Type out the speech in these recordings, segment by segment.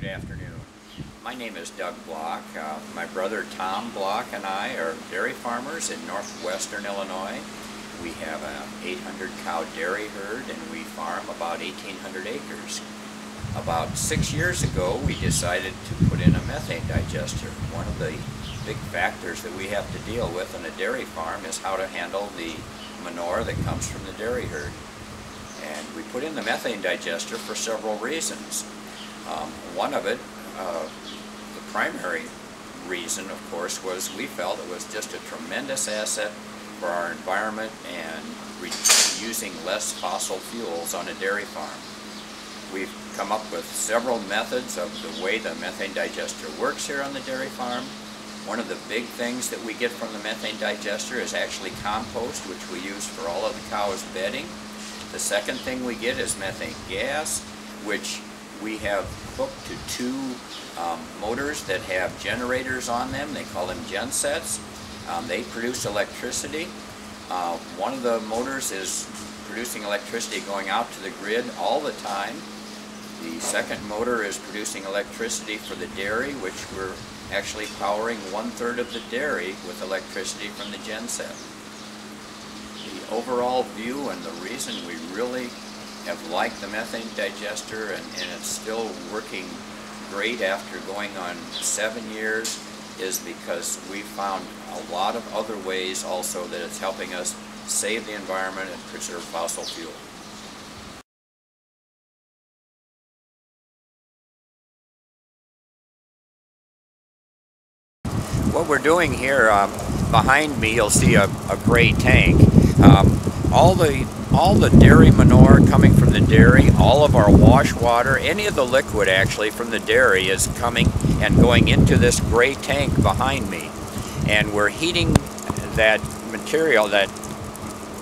afternoon. My name is Doug Block. My brother Tom Block and I are dairy farmers in northwestern Illinois. We have an 800 cow dairy herd and we farm about 1,800 acres. About 6 years ago we decided to put in a methane digester. One of the big factors that we have to deal with in a dairy farm is how to handle the manure that comes from the dairy herd. And we put in the methane digester for several reasons. One of it, the primary reason, of course, was we felt it was just a tremendous asset for our environment and using less fossil fuels on a dairy farm. We've come up with several methods of the way the methane digester works here on the dairy farm. One of the big things that we get from the methane digester is actually compost, which we use for all of the cows' bedding. The second thing we get is methane gas, which we have hooked to two motors that have generators on them. They call them gensets. They produce electricity. One of the motors is producing electricity going out to the grid all the time. The second motor is producing electricity for the dairy, which we're actually powering 1/3 of the dairy with electricity from the genset. The overall view and the reason we really have liked the methane digester and it's still working great after going on 7 years is because we found a lot of other ways also that it's helping us save the environment and preserve fossil fuel. What we're doing here, behind me you'll see a gray tank. All the dairy manure coming from the dairy, all of our wash water, any of the liquid actually from the dairy is coming and going into this gray tank behind me. And we're heating that material, that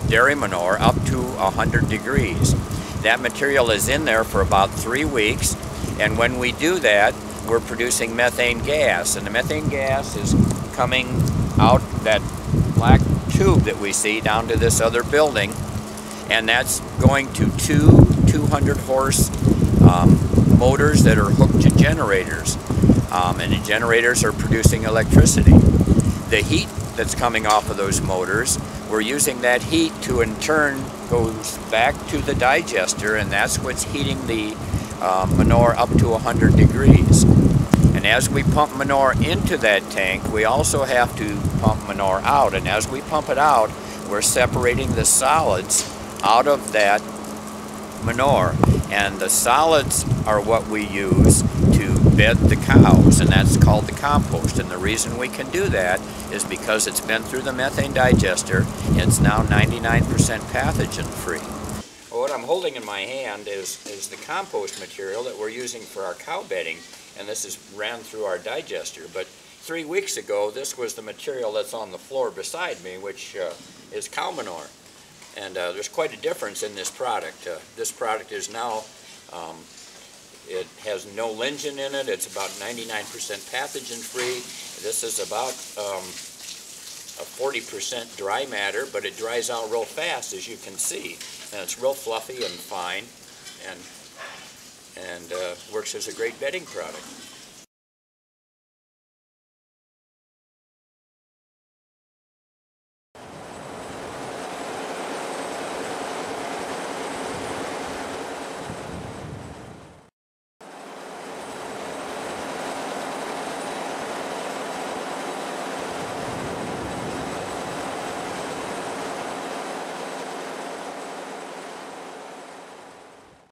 dairy manure, up to 100 degrees. That material is in there for about 3 weeks, and when we do that, we're producing methane gas. And the methane gas is coming out that black tube that we see down to this other building, and that's going to two 200 horse motors that are hooked to generators, and the generators are producing electricity. The heat that's coming off of those motors, we're using that heat to in turn goes back to the digester, and that's what's heating the manure up to 100 degrees. And as we pump manure into that tank, we also have to pump manure out. And as we pump it out, we're separating the solids out of that manure. And the solids are what we use to bed the cows, and that's called the compost. And the reason we can do that is because it's been through the methane digester, and it's now 99% pathogen free. Well, what I'm holding in my hand is the compost material that we're using for our cow bedding, and this is ran through our digester. But 3 weeks ago, this was the material that's on the floor beside me, which is cow manure. And there's quite a difference in this product. This product is now, it has no lignin in it. It's about 99% pathogen free. This is about a 40% dry matter, but it dries out real fast, as you can see. And it's real fluffy and fine, and works as a great bedding product.